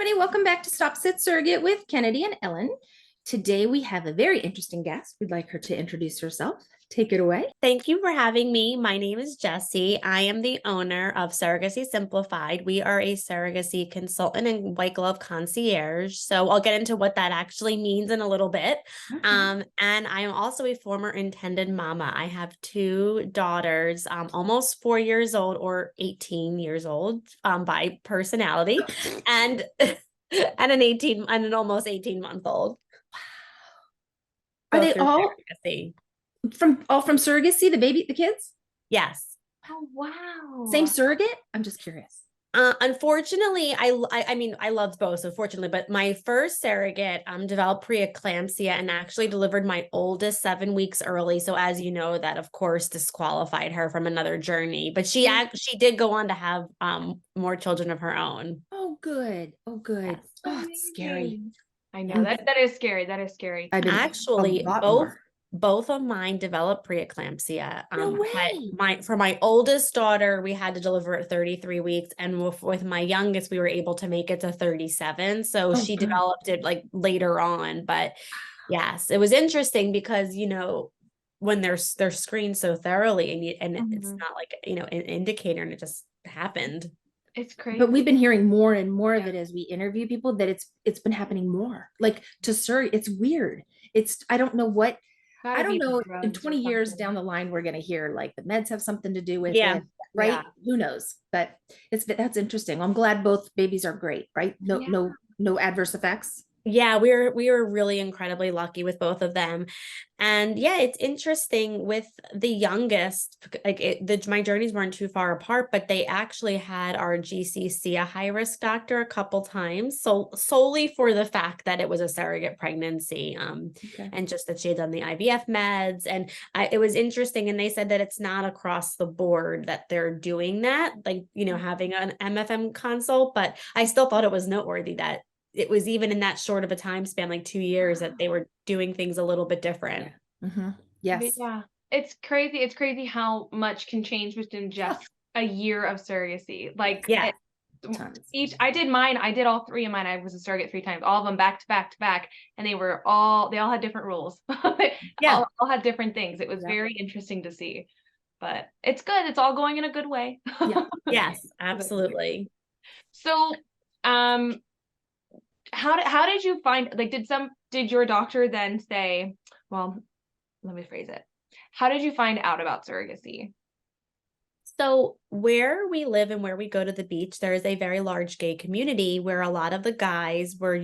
everybody. Welcome back to Stop.Sit.Surrogate with Kennedy and Ellen. Today we have a very interesting guest. We'd like her to introduce herself. Take it away. Thank you for having me. My name is Jessie. I am the owner of Surrogacy Simplified. We are a surrogacy consultant and white glove concierge. So I'll get into what that actually means in a little bit. Okay. And I am also a former intended mama. I have two daughters, almost 4 years old or 18 years old by personality, and and an almost 18-month-old. Are they all surrogacy. from surrogacy? The kids? Yes. Oh, wow. Same surrogate? I'm just curious. Unfortunately, I mean, I loved both, so fortunately, but my first surrogate developed preeclampsia and actually delivered my oldest 7 weeks early. So as you know, that of course disqualified her from another journey, but she did go on to have more children of her own. Oh, good. Oh, good. That's Oh, it's scary. I know that is scary. That is scary. I've been Actually, a lot more. both of mine developed preeclampsia. No way. For my oldest daughter, we had to deliver at 33 weeks, and with my youngest, we were able to make it to 37. So she good. developed it like later on. But yes, it was interesting because when they're screened so thoroughly, and it's not like an indicator, and it just happened. It's crazy. But we've been hearing more and more of it as we interview people, that it's been happening more. Like to surrogate, it's weird. I don't know what. I don't know. In 20 years down the line, we're going to hear like the meds have something to do with it, right? Yeah. Who knows? But that's interesting. I'm glad both babies are great, right? No adverse effects. Yeah, we were really incredibly lucky with both of them. And yeah, it's interesting with the youngest, like my journeys weren't too far apart, but they actually had our GCC, a high risk doctor, a couple times. So solely for the fact that it was a surrogate pregnancy, and just that she had done the IVF meds. And it was interesting. And they said that it's not across the board that they're doing that, like, having an MFM consult, but I still thought it was noteworthy that it was even in that short of a time span, like 2 years, that they were doing things a little bit different. Yeah. Mm-hmm. Yes. Yeah. It's crazy. It's crazy how much can change within just a year of surrogacy. Like, yeah. I did all three of mine. I was a surrogate 3 times, all of them back to back to back. And they all had different rules. Yeah. all had different things. It was very interesting to see, but it's good. It's all going in a good way. Yeah. Yes, absolutely. So, how did you find, like, did your doctor then say, well, let me phrase it. How did you find out about surrogacy? So where we live and where we go to the beach, there is a very large gay community where a lot of the guys were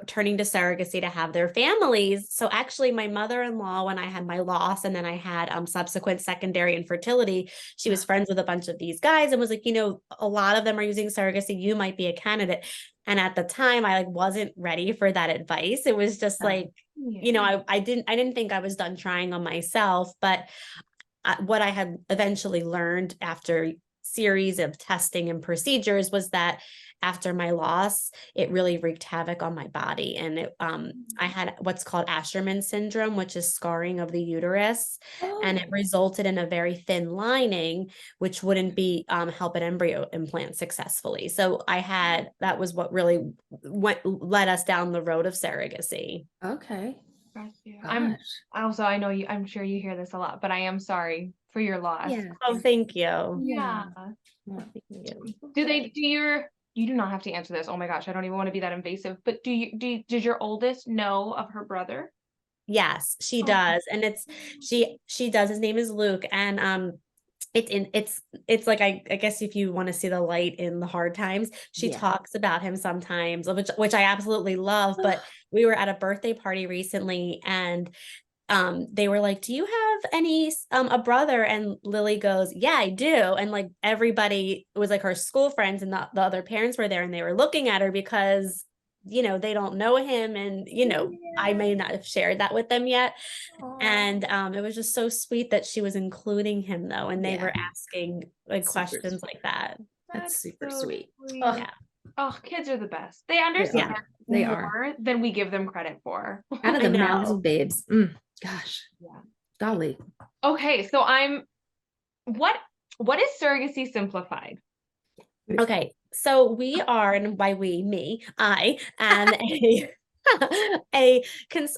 turning to surrogacy to have their families. So actually my mother-in-law, when I had my loss and then I had subsequent secondary infertility, she was friends with a bunch of these guys and was like, a lot of them are using surrogacy. You might be a candidate. And at the time I wasn't ready for that advice. It was just like, I didn't think I was done trying on myself, but what I had eventually learned after series of testing and procedures was that after my loss, it really wreaked havoc on my body. And I had what's called Asherman syndrome, which is scarring of the uterus. And it resulted in a very thin lining, which wouldn't be help an embryo implant successfully. So that was what really led us down the road of surrogacy. Okay. I know you, I'm sure you hear this a lot, but I am sorry for your loss. Yeah. Oh, thank you. Yeah. Thank you. You do not have to answer this. Oh my gosh, I don't even want to be that invasive, but did your oldest know of her brother? Yes, she does. And she does. His name is Luke. And it's like, I guess if you want to see the light in the hard times, she talks about him sometimes, which I absolutely love. But we were at a birthday party recently and they were like, do you have a brother? And Lily goes, yeah, I do. And like everybody, it was like her school friends and the other parents were there and they were looking at her because they don't know him. And, I may not have shared that with them yet. And it was just so sweet that she was including him though. And they were asking like questions like that. That's super sweet. Yeah. Oh, kids are the best. They understand more than we give them credit for. Out of the mouths of babes. Gosh. Yeah. Golly. Okay. So what is Surrogacy Simplified? Okay. So we are, and by we, me, I am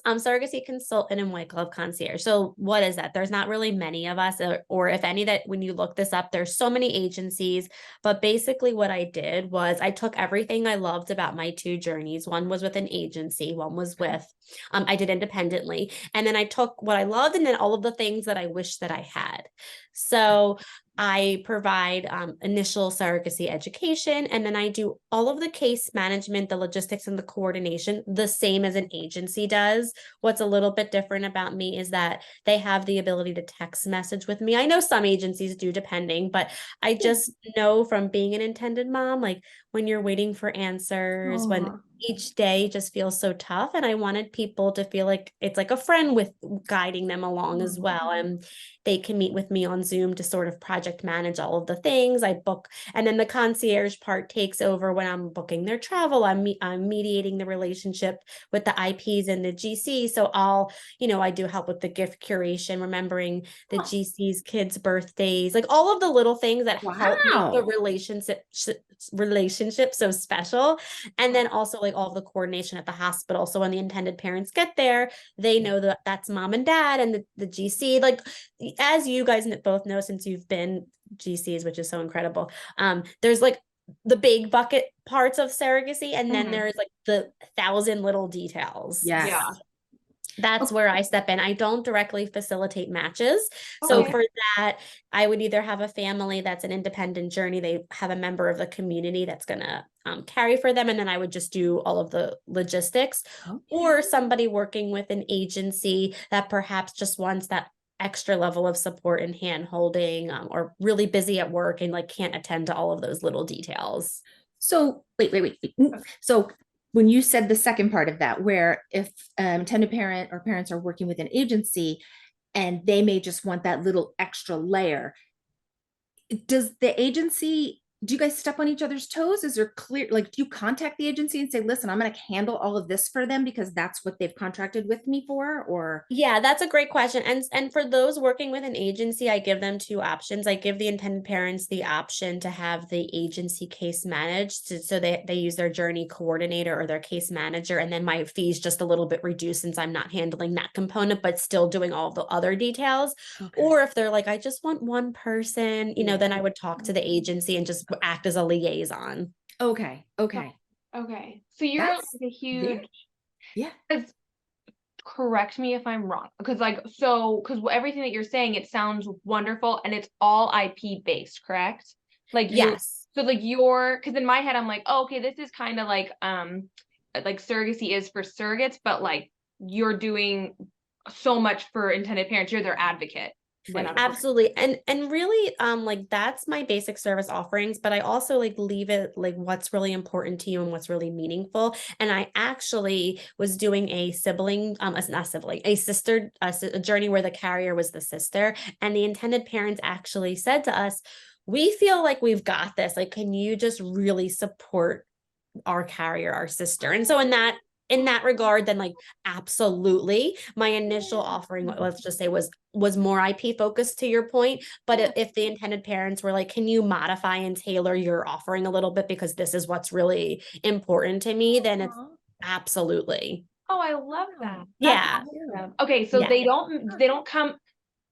surrogacy consultant and white glove concierge. So what is that? There's not really many of us, or if any, that when you look this up, there's so many agencies. But basically what I did was I took everything I loved about my two journeys. One was with an agency, one was with, I did independently. And then I took what I loved and then all of the things that I wish that I had. So I provide initial surrogacy education, and then I do all of the case management, the logistics, and the coordination, the same as an agency does. What's a little bit different about me is that they have the ability to text message with me. I know some agencies do, depending, but I just know from being an intended mom, like when you're waiting for answers, when each day just feels so tough. And I wanted people to feel like it's like a friend with guiding them along as well. And they can meet with me on Zoom to sort of project manage all of the things I book. And then the concierge part takes over when I'm booking their travel. I'm mediating the relationship with the IPs and the GC. So I do help with the gift curation, remembering the GC's kids' birthdays, like all of the little things that help make the relationship so special. And then also like all of the coordination at the hospital. So when the intended parents get there, they know that that's mom and dad and the GC, like, as you guys both know, since you've been GCs, which is so incredible, there's like the big bucket parts of surrogacy, and then there's like the 1,000 little details. Yes. Yeah. That's where I step in. I don't directly facilitate matches. So for that, I would either have a family that's an independent journey. They have a member of the community that's going to carry for them. And then I would just do all of the logistics, or somebody working with an agency that perhaps just wants that extra level of support and hand holding, or really busy at work and like can't attend to all of those little details. So wait. So when you said the second part of that, where if intended parent or parents are working with an agency and they may just want that little extra layer, does the agency, do you guys step on each other's toes? Is there clear, like, do you contact the agency and say, listen, I'm going to handle all of this for them because that's what they've contracted with me for? Or yeah, that's a great question. And for those working with an agency, I give them two options. I give the intended parents the option to have the agency case managed, so they use their journey coordinator or their case manager, and then my fees just a little bit reduced since I'm not handling that component but still doing all the other details. Or if they're like, I just want one person, then I would talk to the agency and just act as a liaison. Okay. So you're like a huge, correct me if I'm wrong, because everything that you're saying, it sounds wonderful and it's all IP based, correct? Like yes. So like because in my head I'm like, oh, okay, this is kind of like surrogacy is for surrogates, but like you're doing so much for intended parents, you're their advocate. Right. Absolutely. And really, like that's my basic service offerings, but I also like leave it like what's really important to you and what's really meaningful. And I actually was doing a sister journey where the carrier was the sister, and the intended parents actually said to us, we feel like we've got this. Like, can you just really support our carrier, our sister? And so in that regard, then like absolutely, my initial offering, let's just say, was more IP focused, to your point. But if the intended parents were like, can you modify and tailor your offering a little bit because this is what's really important to me, then it's absolutely. Oh, I love that. Yeah. Okay, so they don't come,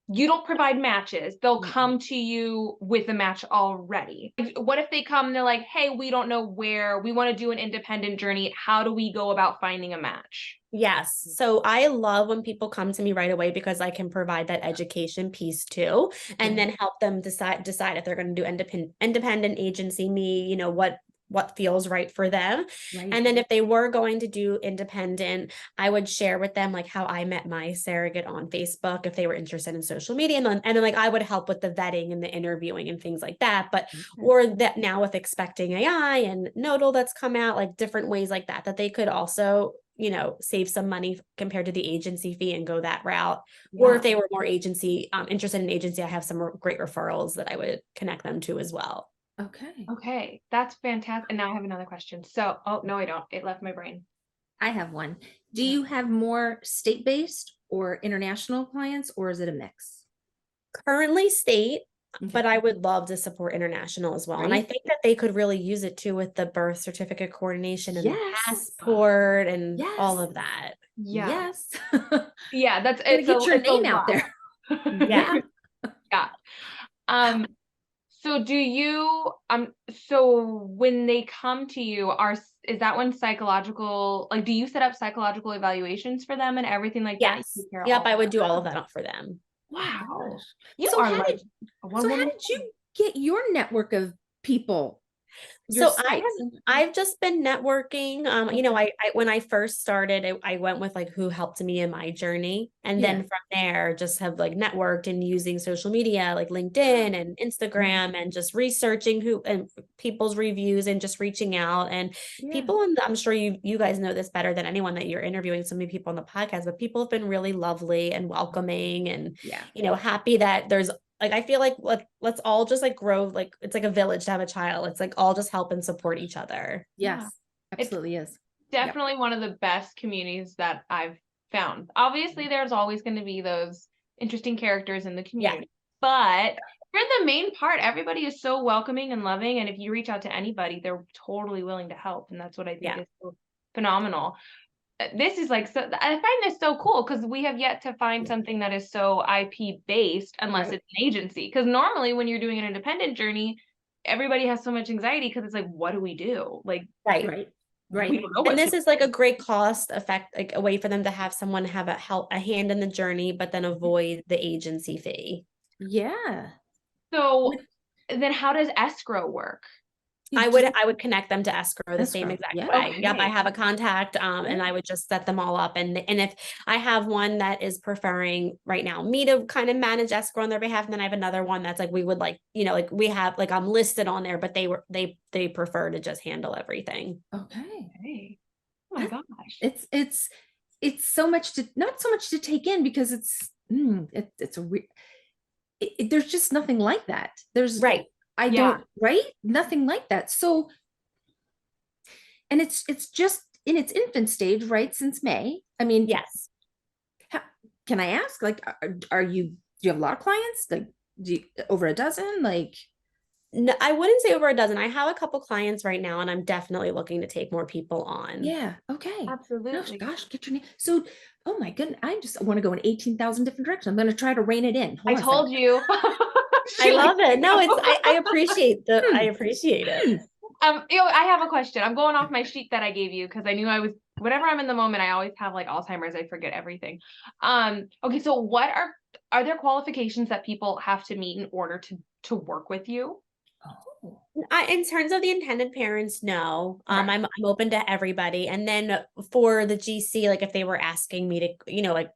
you don't provide matches. They'll come to you with a match already. What if they come and they're like, hey, we don't know where, we want to do an independent journey. How do we go about finding a match? Yes. So I love when people come to me right away because I can provide that education piece too, and then help them decide if they're going to do independent agency, me, what feels right for them. And then if they were going to do independent, I would share with them like how I met my surrogate on Facebook if they were interested in social media. And then like I would help with the vetting and the interviewing and things like that. But or that now with Expecting AI and Nodal that's come out, like different ways like that they could also save some money compared to the agency fee and go that route. Or if they were more agency interested in agency, I have some great referrals that I would connect them to as well. Okay, that's fantastic. And now I have another question. So, oh no, I don't. It left my brain. I have one. Do you have more state-based or international clients, or is it a mix? Currently state. but I would love to support international as well. And I think that they could really use it too with the birth certificate coordination and the passport and all of that. Yes. Yeah, get your name out there. Yeah. Yeah. So do you, so when they come to you, is that when psychological, like, do you set up psychological evaluations for them and everything like that? Yes. Yep. I would do all of that for them. Wow. So how did you get your network of people? So I've just been networking. You know, I when I first started, I went with like who helped me in my journey. And then from there, just have like networked and using social media like LinkedIn and Instagram and just researching who and people's reviews and just reaching out and people. And I'm sure you guys know this better than anyone that you're interviewing so many people on the podcast, but people have been really lovely and welcoming and, you know, happy that there's like, I feel like let's all just like grow, like it's like a village to have a child. It's like all just help and support each other. Yes, absolutely is. Definitely one of the best communities that I've found. Obviously, there's always going to be those interesting characters in the community, but for the main part, everybody is so welcoming and loving. And if you reach out to anybody, they're totally willing to help. And that's what I think is so phenomenal. This is like, so I find this so cool because we have yet to find something that is so IP based unless it's an agency. Because normally when you're doing an independent journey, everybody has so much anxiety because it's like, what do we do? Like, right. We don't know and this is like a great cost effect, like a way for them to have someone have a hand in the journey, but then avoid the agency fee. Yeah. So then how does escrow work? I would connect them to escrow the same exact way. Okay. Yep, I have a contact, and I would just set them all up. And if I have one that is preferring right now me to kind of manage escrow on their behalf, and then I have another one that's like we would like, you know, like we have like I'm listed on there, but they prefer to just handle everything. Okay. Oh my gosh. It's so much not so much to take in because it's there's just nothing like that. There's nothing like that. So, and it's just in its infant stage, right? Since May. I mean, yes. Can I ask, like, do you have a lot of clients? Like, over a dozen? Like, no, I wouldn't say over a dozen. I have a couple clients right now, and I'm definitely looking to take more people on. Yeah. Okay. Absolutely. Gosh, get your name. So, oh my goodness, I just want to go in 18,000 different directions. I'm going to try to rein it in. I told you. I love it. No, I appreciate I appreciate it. You know, I have a question. I'm going off my sheet that I gave you because I knew whenever I'm in the moment, I always have like Alzheimer's. I forget everything. Okay. So what are there qualifications that people have to meet in order to work with you? In terms of the intended parents, no. I'm open to everybody. And then for the GC, like if they were asking me to, you know, like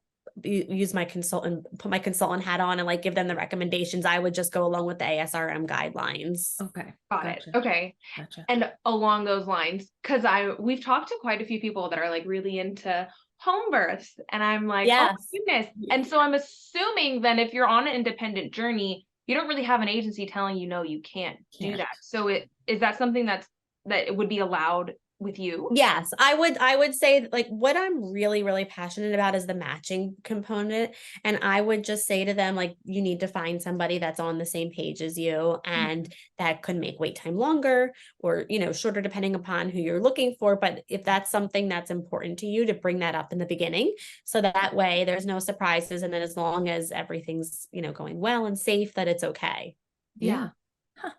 use my consultant, put my consultant hat on and like give them the recommendations, I would just go along with the ASRM guidelines. Okay. Got it. Okay. Gotcha. And along those lines, because we've talked to quite a few people that are like really into home births, and I'm like, oh my goodness. And so I'm assuming then if you're on an independent journey, you don't really have an agency telling you, no, you can't do that. So is that something that it would be allowed with you? Yes, I would say like what I'm really, really passionate about is the matching component. And I would just say to them, like, you need to find somebody that's on the same page as you and that could make wait time longer or, you know, shorter, depending upon who you're looking for. But if that's something that's important to you, to bring that up in the beginning, so that way there's no surprises. And then as long as everything's, you know, going well and safe, that it's okay. Yeah. Huh.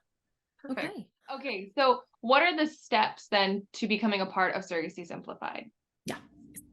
Okay. So what are the steps then to becoming a part of Surrogacy Simplified? Yeah.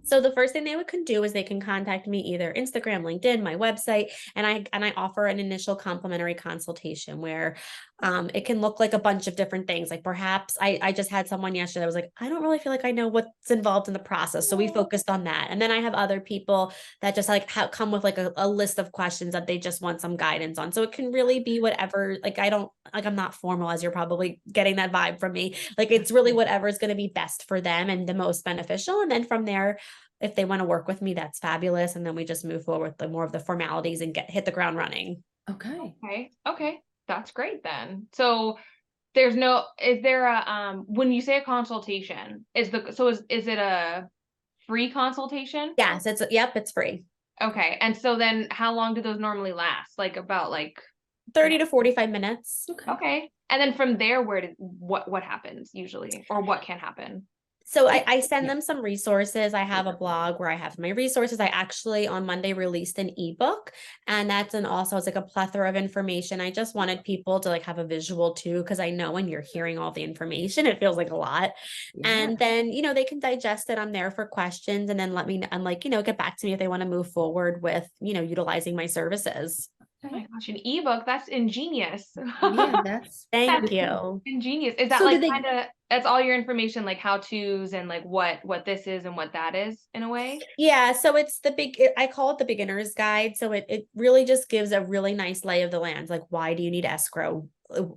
So the first thing they can do is they can contact me either Instagram, LinkedIn, my website, and I offer an initial complimentary consultation where it can look like a bunch of different things. Like perhaps I just had someone yesterday that was like, I don't really feel like I know what's involved in the process. So we focused on that. And then I have other people that just like come with like a list of questions that they just want some guidance on. So it can really be whatever, like I'm not formal, as you're probably getting that vibe from me. Like it's really whatever is going to be best for them and the most beneficial. And then from there, if they want to work with me, that's fabulous. And then we just move forward with more of the formalities and hit the ground running. Okay. That's great then. So is there a, when you say a consultation, is it a free consultation? Yes, it's free. Okay. And so then how long do those normally last? Like about like 30 to 45 minutes. Okay. And then from there, what happens usually, or what can happen? So I send them some resources. I have a blog where I have my resources. I actually on Monday released an ebook, and it's like a plethora of information. I just wanted people to like have a visual too, because I know when you're hearing all the information, it feels like a lot. Yeah. And then, they can digest it. I'm there for questions, and then let me, and like, get back to me if they want to move forward with, utilizing my services. Oh my gosh, an ebook, that's ingenious. Yeah, that's Thank you. Ingenious. Is that So like kind of, that's all your information, like how to's and like what this is and what that is in a way? Yeah, so it's I call it the beginner's guide. So it really just gives a really nice lay of the land. Like, why do you need escrow?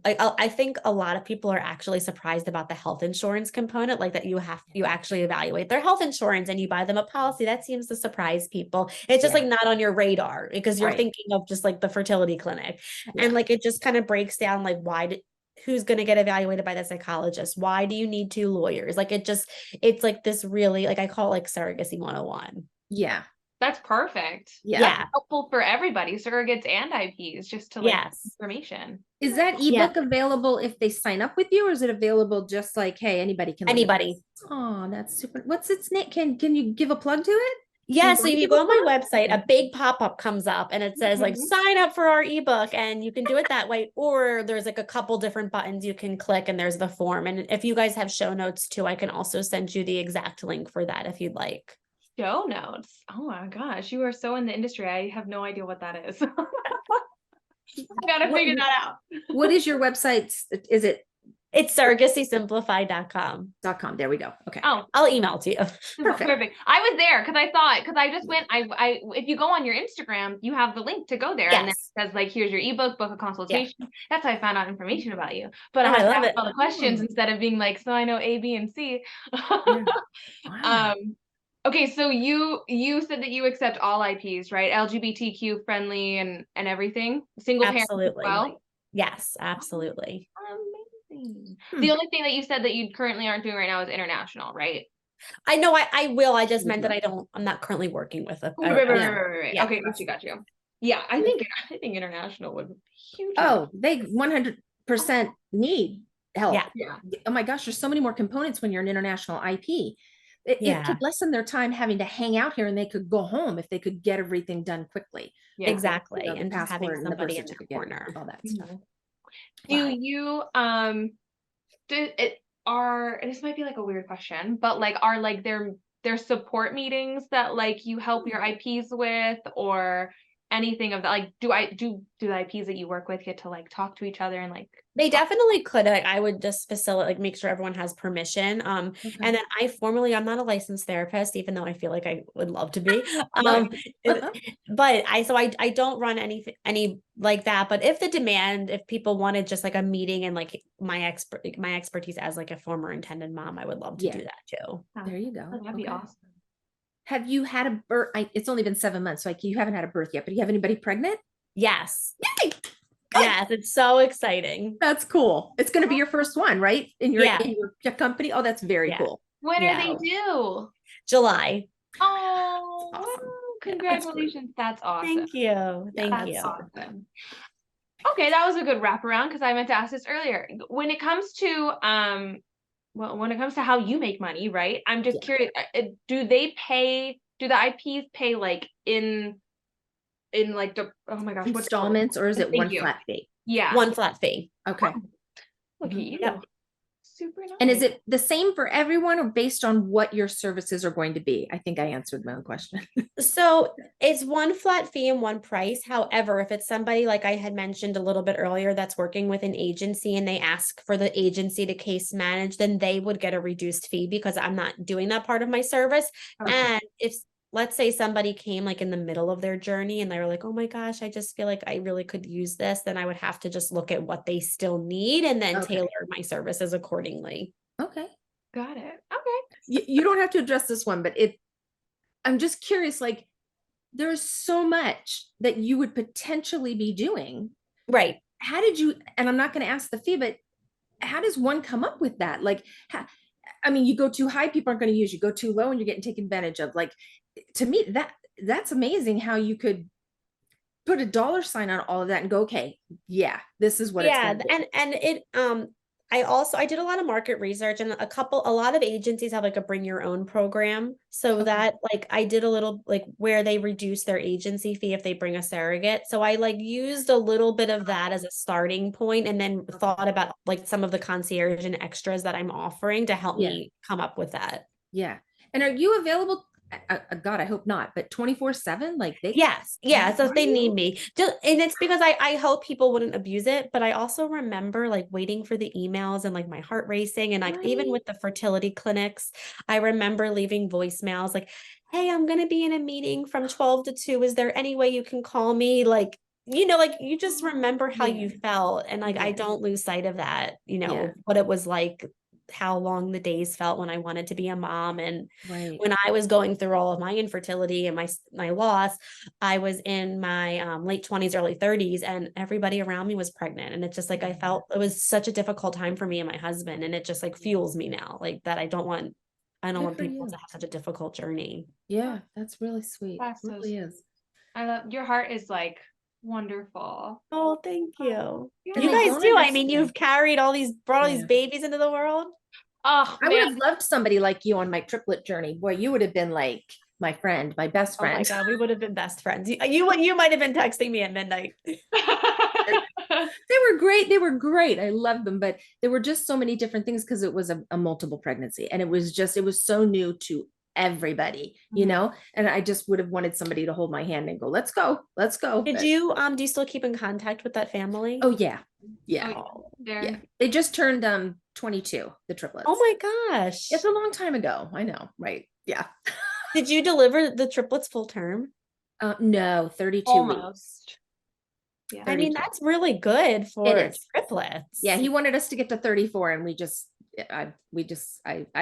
I think a lot of people are actually surprised about the health insurance component, like that you actually evaluate their health insurance and you buy them a policy. That seems to surprise people. It's just like not on your radar because you're thinking of just like the fertility clinic. And like it just kind of breaks down like who's going to get evaluated by the psychologist? Why do you need 2 lawyers? Like it's like this really, like I call it like surrogacy 101. Yeah. That's perfect. Yeah. That's helpful for everybody, surrogates and IPs, just to like information. Is that ebook available if they sign up with you, or is it available just like, hey, anybody can? Anybody. Oh, that's super. What's its name? Can you give a plug to it? Yeah, so if you go on my website, a big pop-up comes up and it says like sign up for our ebook, and you can do it that way, or there's like a couple different buttons you can click and there's the form. And if you guys have show notes too, I can also send you the exact link for that if you'd like. Show notes. Oh my gosh, you are so in the industry. I have no idea what that is. I gotta figure that out. What is your website? Is it? It's surrogacysimplified.com. .com. There we go. Okay. Oh, I'll email to you. Perfect. I was there because I just went, if you go on your Instagram, you have the link to go there. And then it says like, here's your ebook, book a consultation. Yeah. That's how I found out information about you. But I love it. All the questions instead of being like, so I know A, B, and C. Wow. Okay, so you said that you accept all IPs, right? LGBTQ friendly and everything. Single parents as well. Yes, absolutely. Amazing. The only thing that you said that you currently aren't doing right now is international, right? I know I will. I just meant that I'm not currently working with a right. Yeah. Okay, got you. Yeah, I think international would be huge. Oh, they 100% need help. Yeah. Oh my gosh, there's so many more components when you're an international IP. It could lessen their time having to hang out here, and they could go home if they could get everything done quickly. Yeah. Exactly. And just having somebody in the corner. All that stuff. Do you this might be like a weird question, but like are like their support meetings that like you help your IPs with, or anything of that? Like do the IPs that you work with get to like talk to each other and like? They definitely could. I would just facilitate, like make sure everyone has permission. And then I'm not a licensed therapist, even though I feel like I would love to be. But I don't run any like that. But if people wanted just like a meeting and like my expertise as like a former intended mom, I would love to do that too. There you go. That'd be awesome. Have you had a birth? It's only been 7 months, so like you haven't had a birth yet, but do you have anybody pregnant? Yes. Yay! Yes, it's so exciting. That's cool. It's going to be your first one, right? In your company. Oh, that's very cool. When are they due? July. Oh, awesome. Congratulations. That's awesome. Thank you. Thank you. Awesome. Okay, that was a good wraparound because I meant to ask this earlier. When it comes to how you make money, right? I'm just curious, do the IPs pay like in like the, oh my gosh, installments, or is it one flat fee? Yeah. One flat fee. Okay. Look at you. Super nice. And is it the same for everyone, or based on what your services are going to be? I think I answered my own question. So it's one flat fee and one price. However, if it's somebody like I had mentioned a little bit earlier that's working with an agency and they ask for the agency to case manage, then they would get a reduced fee because I'm not doing that part of my service. Okay. And if let's say somebody came like in the middle of their journey and they were like, oh my gosh, I just feel like I really could use this, then I would have to just look at what they still need and then tailor my services accordingly. Okay. Got it. Okay. You don't have to address this one, but I'm just curious, like there's so much that you would potentially be doing. Right. How did you, and I'm not going to ask the fee, but how does one come up with that? Like, you go too high, people aren't going to use you. Go too low and you're getting taken advantage of. Like, to me, that's amazing how you could put a dollar sign on all of that and go, okay, yeah, this is what it's Yeah, going to be. and it I did a lot of market research, and a lot of agencies have like a bring your own program, so Okay. that like I did a little like where they reduce their agency fee if they bring a surrogate. So I like used a little bit of that as a starting point, and then thought about like some of the concierge and extras that I'm offering to help Yeah. me come up with that. Yeah. And are you available? God, I hope not, but 24/7, like they. Yes, yeah. So if Are they need you? me, just and it's because I hope people wouldn't abuse it, but I also remember like waiting for the emails and like my heart racing, and like even Right. with the fertility clinics, I remember leaving voicemails like, "Hey, I'm gonna be in a meeting from 12 to 2. Is there any way you can call me?" Like, like you just remember how Yeah. you felt, and like I Yeah. don't lose sight of that, Yeah. what it was like, how long the days felt when I wanted to be a mom, and Right. when I was going through all of my infertility and my loss. I was in my late 20s, early 30s, and everybody around me was pregnant. And it's just like I felt it was such a difficult time for me and my husband. And it just like fuels me now, like that I don't Good want for people you. to have such a difficult journey. Yeah, that's really sweet. That's It so really sweet. is. I love your heart is like wonderful. Oh, thank you. Yeah. And You they guys don't too. I mean, understand. you've brought all these Yeah. babies into the world. Oh I would man. have loved somebody like you on my triplet journey. Boy, you would have been like my friend, my best Oh my friend. God, we would have been best friends. You might have been texting me at midnight. They were great. They were great. I loved them, but there were just so many different things because it was a multiple pregnancy, and it was so new to everybody, and I just would have wanted somebody to hold my hand and go, let's go, let's go. Do you still keep in contact with that family? Oh yeah. Yeah. Oh, yeah. Yeah. They just turned 22, the triplets. Oh my gosh. It's a long time ago. I know, right? Yeah. Did you deliver the triplets full term? No, 32 weeks. Almost. Yeah. I mean, 32. that's really good It for is. triplets. Yeah, he wanted us to get to 34, and I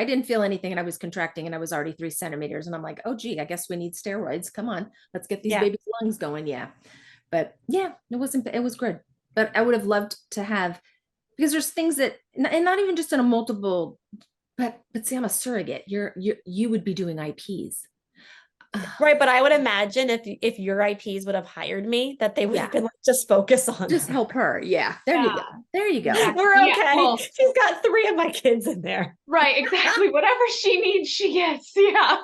didn't feel anything, and I was contracting, and I was already 3 centimeters, and I'm like, oh gee, I guess we need steroids. Come on, let's get these Yeah. babies' lungs going. Yeah, but yeah, it was good. But I would have loved to have, because there's things that, and not even just in a multiple, but see, I'm a surrogate. You would be doing IPs. Right, but I would imagine if your IPs would have hired me, that they would have Yeah. been like, just focus on Just her. help her. Yeah, there you go. There you go. Yeah. We're Yeah, okay. well- She's got 3 of my kids in there. Right, exactly. Whatever she needs, she gets. Yeah.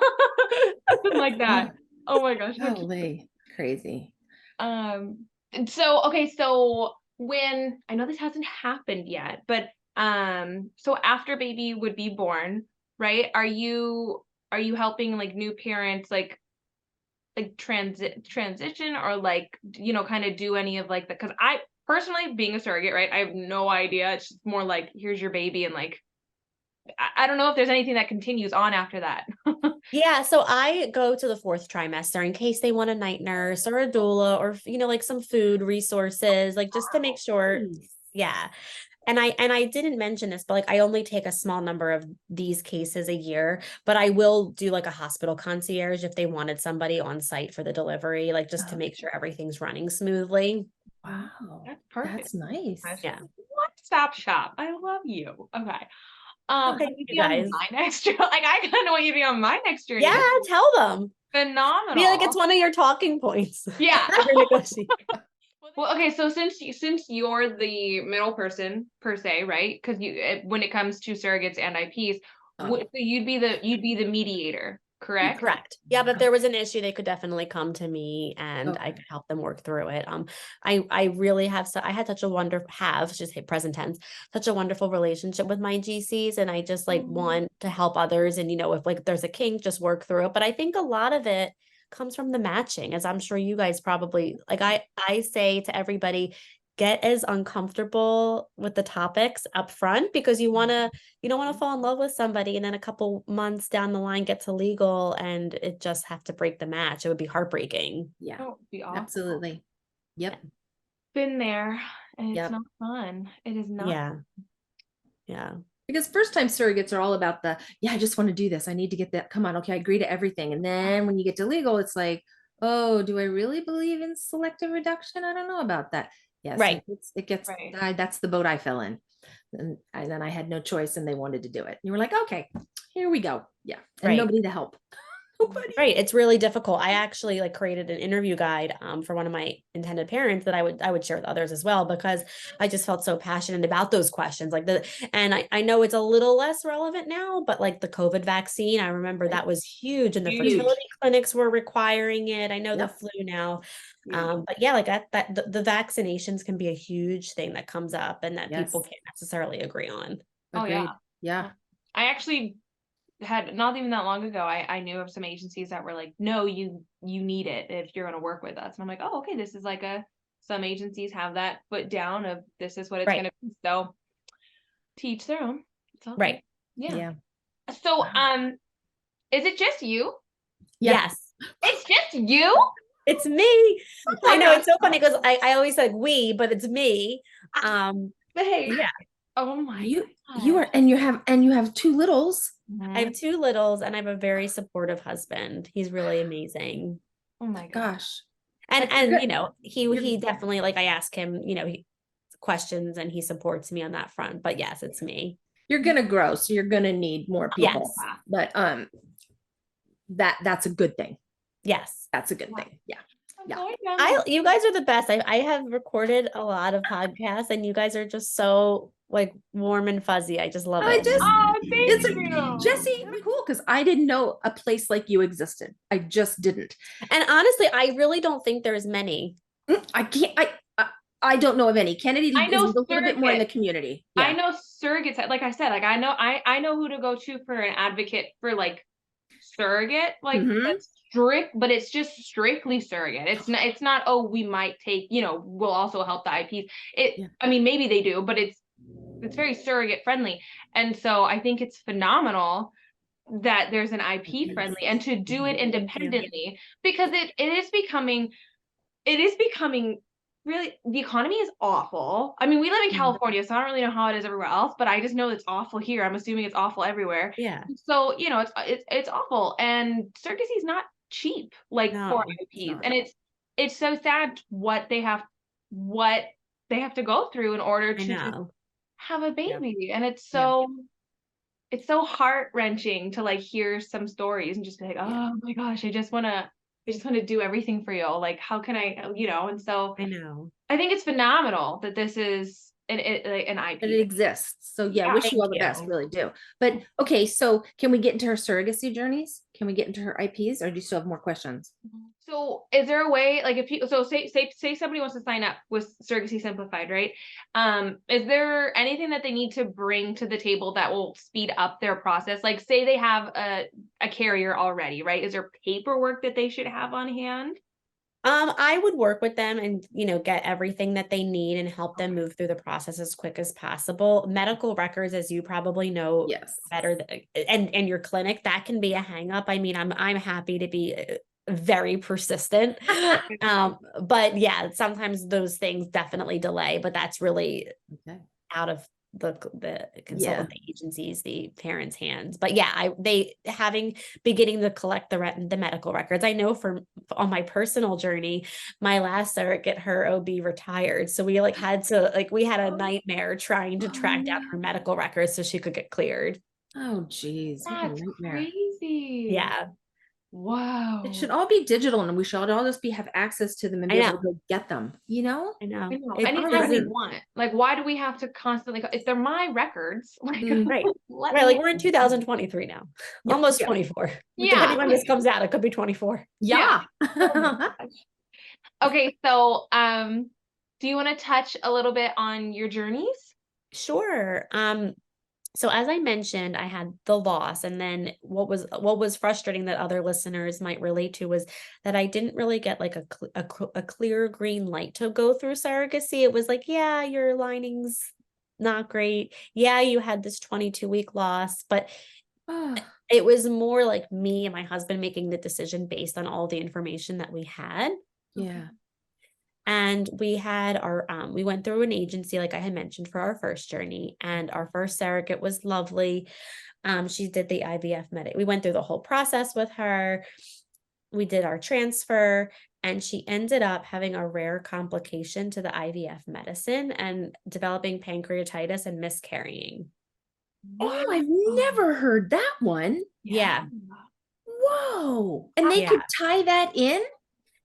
Something like that. Oh my gosh. how cute. Holy crazy. And so okay, so when I know this hasn't happened yet, but so after baby would be born, right? Are you helping like new parents like transition, or like kind of do any of like that? Because I personally, being a surrogate, right, I have no idea. It's just more like, here's your baby, and like I don't know if there's anything that continues on after that. Yeah, so I go to the 4th trimester in case they want a night nurse or a doula, or like some food resources, like just to make sure. Nice. Yeah. And I didn't mention this, but like I only take a small number of these cases a year, but I will do like a hospital concierge if they wanted somebody on site for the delivery, like just to make sure everything's running smoothly. Wow. That's perfect. That's nice. Yeah. One-stop shop. I love you. Okay. Thank Will you you be on guys. my next journey? Like, I kind of want you to be on my next journey. Yeah, tell them. Phenomenal. Be like it's one of your talking points. Yeah. We're negotiating. Well, okay, so since you're the middle person per se, right? Because when it comes to surrogates and IPs, so you'd be the mediator, correct? Correct. Yeah, but if there was an issue, they could definitely come to me, and I Okay. could help them work through it. I really I had such a just hit present tense, such a wonderful relationship with my GCs, and I just like want to help others, and if like there's a kink, just work through it. But I think a lot of it comes from the matching, as I'm sure you guys probably like. I say to everybody, get as uncomfortable with the topics up front, because you don't want to fall in love with somebody and then a couple months down the line get to legal and it just have to break the match. It would be heartbreaking. Yeah, Oh, it'd be awful. absolutely. Yep. Been there, and it's Yep. not fun. It is not. Yeah. Yeah. Because first time surrogates are all about I just want to do this. I need to get that. Come on. Okay. I agree to everything. And then when you get to legal, it's like, oh, do I really believe in selective reduction? I don't know about that. Yes. Right. It gets, Right. that's the boat I fell in. And then I had no choice and they wanted to do it. And you were like, okay, here we go. Yeah. And Right. nobody to help. Nobody. Right. It's really difficult. I actually like created an interview guide for one of my intended parents that I would share with others as well, because I just felt so passionate about those questions. And I know it's a little less relevant now, but like the COVID vaccine, I remember that was huge, and the Huge. fertility clinics were requiring it. I know the Yep. flu now. But yeah, like the vaccinations can be a huge thing that comes up and that people can't necessarily agree on. Oh yeah. Yeah. I actually had, not even that long ago, I knew of some agencies that were like, no, you need it if you're going to work with us. And I'm like, oh, okay, this is like some agencies have that foot down of this is what it's going to be. So teach their own. Right. Yeah. So, is it just you? Yes. It's just you? It's me. I know, it's so funny because I always said we, but it's me. But hey, yeah. Oh my you are, and you have 2 littles. I have 2 littles, and I have a very supportive husband. He's really amazing. Oh my gosh. And you know, he definitely, like, I ask him, you know, questions, and he supports me on that front. But yes, it's me. You're gonna grow, so you're gonna need more people. Yes. But that's a good thing. Yes. That's a good thing. Yeah. You guys are the best. I have recorded a lot of podcasts, and you guys are just so like warm and fuzzy. I just love it. Thank you. Jessie, cool, because I didn't know a place like you existed. I just didn't. And honestly, I really don't think there's many. I don't know of any. Kennedy is a little bit more in the community. Yeah. I know surrogates. Like I said, like I know who to go to for an advocate for like surrogate, like that's strict, but it's just strictly surrogate. It's not, oh, we might take, you know, we'll also help the IPs. I mean, maybe they do, but it's very surrogate friendly. And so I think it's phenomenal that there's an IP friendly, and to do it independently, because it is becoming really, the economy is awful. I mean, we live in California, so I don't really know how it is everywhere else, but I just know it's awful here. I'm assuming it's awful everywhere. Yeah. So, you know, it's awful, and surrogacy is not cheap, like for IPs, and it's so sad what they have to go through in order to have a baby, and it's so heart-wrenching to like hear some stories and just be like, oh my gosh, I just want to do everything for you. Like, how can I, you know? And so I know. I think it's phenomenal that this is an IP. That it exists. So yeah, wish you all the best, really do. But okay, so can we get into her surrogacy journeys? Can we get into her IPs, or do you still have more questions? So is there a way, like, if you, so say somebody wants to sign up with Surrogacy Simplified, right? Is there anything that they need to bring to the table that will speed up their process? Like, say they have a carrier already, right? Is there paperwork that they should have on hand? I would work with them and, you know, get everything that they need and help them move through the process as quick as possible. Medical records, as you probably know better, and your clinic, that can be a hang up. I mean, I'm happy to be very persistent. But yeah, sometimes those things definitely delay, but that's really out of the consultant agencies, the parents' hands. But yeah, beginning to collect the medical records. I know on my personal journey, my last surrogate, her OB retired, so we we had a nightmare trying to track down her medical records so she could get cleared. Oh geez, that's crazy. Yeah. Wow. It should all be digital, and we should all just have access to them and be able to get them, you know? I know. Anytime we want. Like, why do we have to constantly, if they're my records, like, right. Like, we're in 2023 now. Almost 24. Depending when this comes out, it could be 24. Yeah. Okay, so do you want to touch a little bit on your journeys? Sure. So as I mentioned, I had the loss, and then what was frustrating that other listeners might relate to was that I didn't really get like a clear green light to go through surrogacy. It was like, yeah, your lining's not great. Yeah, you had this 22-week loss, but it was more like me and my husband making the decision based on all the information that we had. Yeah. And we had we went through an agency, like I had mentioned, for our first journey, and our first surrogate was lovely. She did the IVF we went through the whole process with her. We did our transfer, and she ended up having a rare complication to the IVF medicine and developing pancreatitis and miscarrying. Oh, I've never heard that one. Yeah. Whoa. And they could tie that in?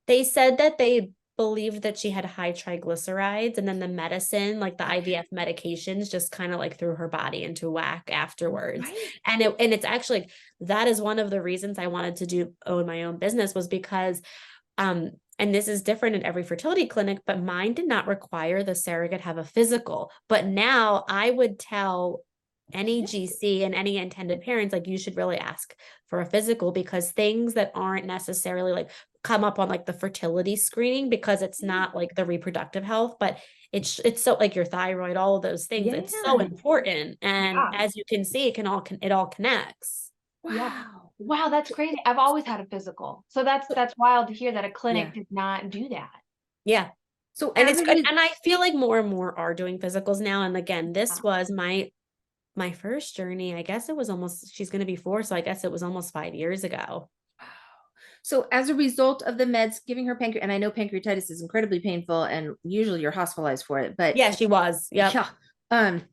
They said that they believed that she had high triglycerides, and then the medicine, like the IVF medications, just kind of like threw her body into whack afterwards. Right. And it's actually, that is one of the reasons I wanted to own my own business, was because and this is different in every fertility clinic, but mine did not require the surrogate have a physical. But now I would tell any GC and any intended parents, like, you should really ask for a physical, because things that aren't necessarily like come up on like the fertility screening, because it's not like the reproductive health, but it's so like your thyroid, all of those things. It's so important. And as you can see, it all connects. Wow. Wow, that's crazy. I've always had a physical. So that's wild to hear that a clinic did not do that. Yeah. So and it's good. And I feel like more and more are doing physicals now. And again, this was my first journey. I guess it was she's going to be 4. So I guess it was almost 5 years ago. So as a result of the meds giving her pancreas, and I know pancreatitis is incredibly painful and usually you're hospitalized for it, but yeah, she was. Yeah. And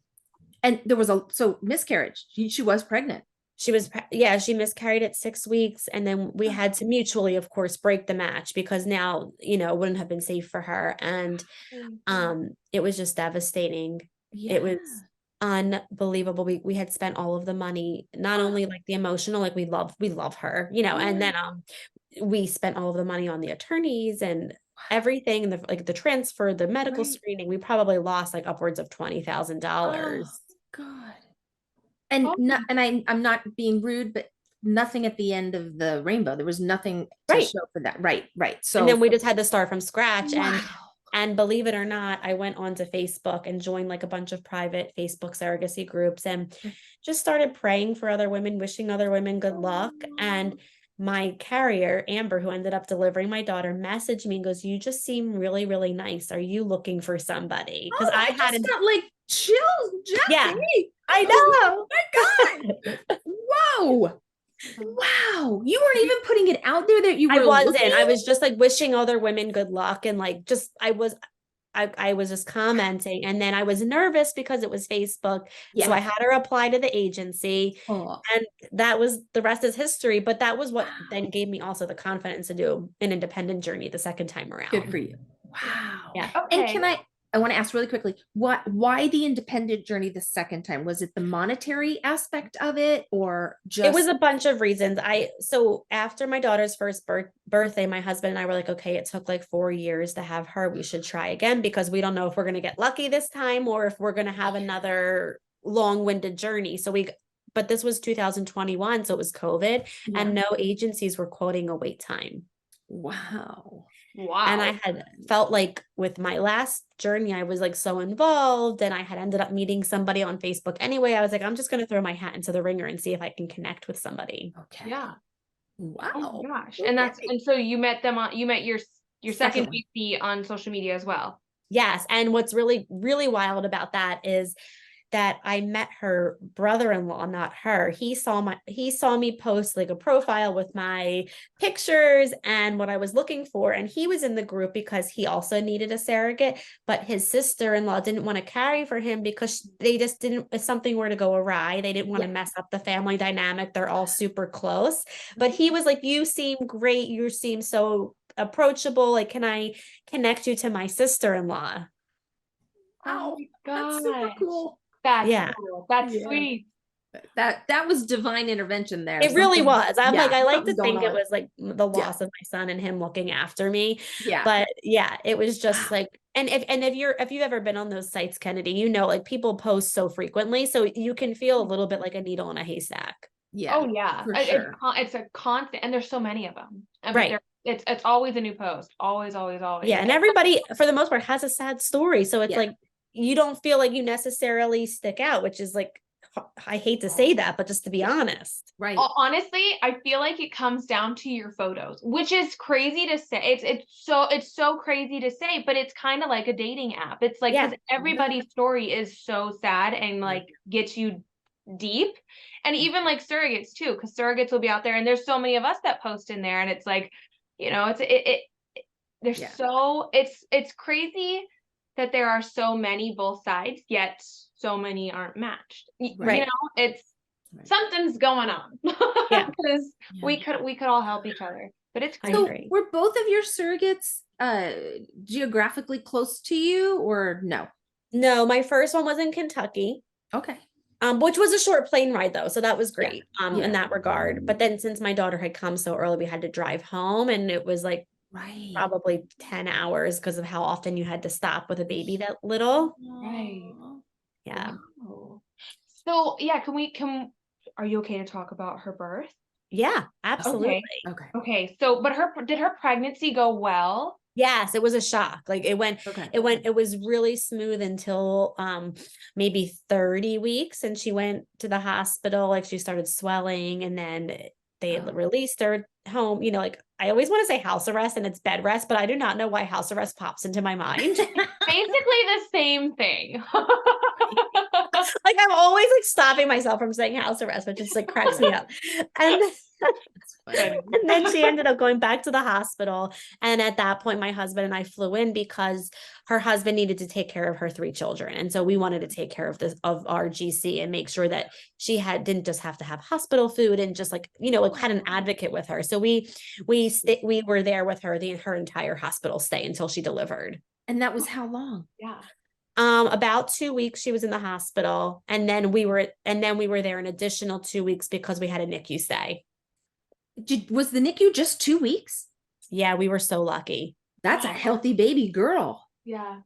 there was so miscarriage. She was pregnant. She miscarried at 6 weeks. And then we had to mutually, of course, break the match, because now, it wouldn't have been safe for her. And it was just devastating. It was unbelievable. We had spent all of the money, not only like the emotional, like we love her, and then we spent all of the money on the attorneys and everything, and the transfer, the medical screening. We probably lost like upwards of $20,000. Oh, God. And I'm not being rude, but nothing at the end of the rainbow. There was nothing to show for that. Right. So and then we just had to start from scratch. And believe it or not, I went onto Facebook and joined like a bunch of private Facebook surrogacy groups and just started praying for other women, wishing other women good luck. And my carrier, Amber, who ended up delivering my daughter, messaged me and goes, "You just seem really, really nice. Are you looking for somebody?" Because I hadn't got like chills, Jessie. Yeah, I know. Oh my God. Whoa. Wow. You weren't even putting it out there that you were looking? I was just like wishing other women good luck, and like just I was just commenting, and then I was nervous because it was Facebook. So I had her apply to the agency, and that was, the rest is history. But that was what then gave me also the confidence to do an independent journey the second time around. Good for you. Wow. Yeah. Okay. And I want to ask really quickly, why the independent journey the second time? Was it the monetary aspect of it, or just? It was a bunch of reasons. So after my daughter's first birthday, my husband and I were like, okay, it took like 4 years to have her. We should try again, because we don't know if we're going to get lucky this time or if we're going to have another long-winded journey. But this was 2021, so it was COVID, and no agencies were quoting a wait time. Wow. And I had felt like with my last journey, I was like so involved, and I had ended up meeting somebody on Facebook anyway. I was like, I'm just going to throw my hat into the ringer and see if I can connect with somebody. Okay. Yeah. Wow. Oh gosh. And so you met your second GC on social media as well. Yes. And what's really, really wild about that is that I met her brother-in-law, not her. He saw me post like a profile with my pictures and what I was looking for. And he was in the group because he also needed a surrogate, but his sister-in-law didn't want to carry for him because they just didn't, if something were to go awry, they didn't want to mess up the family dynamic. They're all super close. But he was like, "You seem great. You seem so approachable. Like, can I connect you to my sister-in-law?" Oh my God. That's super cool. That's cool. That's sweet. That was divine intervention there. It really was. I'm like, I like to think it was like the loss of my son and him looking after me. Yeah. But yeah, it was just like, and if you've ever been on those sites, Kennedy, like people post so frequently, so you can feel a little bit like a needle in a haystack. Yeah. Oh yeah. For sure. It's a constant, and there's so many of them. Right. It's always a new post. Always. Yeah. And everybody, for the most part, has a sad story. So it's like, you don't feel like you necessarily stick out, which is like, I hate to say that, but just to be honest. Right. Honestly, I feel like it comes down to your photos, which is crazy to say. It's so crazy to say, but it's kind of like a dating app. It's like, because everybody's story is so sad and like gets you deep. And even like surrogates too, because surrogates will be out there, and there's so many of us that post in there, and it's like, it's crazy that there are so many both sides, yet so many aren't matched. Right. something's going on. Yeah. Because Yeah. we could all help each other. But it's I So agree. were both of your surrogates geographically close to you or no? No, my first one was in Kentucky. Okay. Which was a short plane ride though, so that was Yeah. great Yeah. in that regard. But then since my daughter had come so early, we had to drive home, and it was like Right. probably 10 hours because of how often you had to stop with a baby that little. Right. Yeah. Wow. So yeah, are you okay to talk about her birth? Yeah, absolutely. Okay. Okay. So, but did her pregnancy go well? Yes, it was a shock. Like it Okay. was really smooth until maybe 30 weeks, and she went to the hospital, like she started swelling, and then they released her home. You know, like I always want to say house arrest and it's bed rest, but I do not know why house arrest pops into my mind. Basically the same thing. Like I'm always like stopping myself from saying house arrest, which just like cracks me up. And and then she ended up going back to the hospital. And at that point, my husband and I flew in because her husband needed to take care of her 3 children. And so we wanted to take care of our GC and make sure that she didn't just have to have hospital food, and just like, you know, like had an advocate with her. So we were there with her her entire hospital stay until she delivered. And that was how long? Yeah. About 2 weeks she was in the hospital, and then we were there an additional 2 weeks because we had a NICU stay. Was the NICU just 2 weeks? Yeah, we were so lucky. That's a healthy baby girl. Yeah.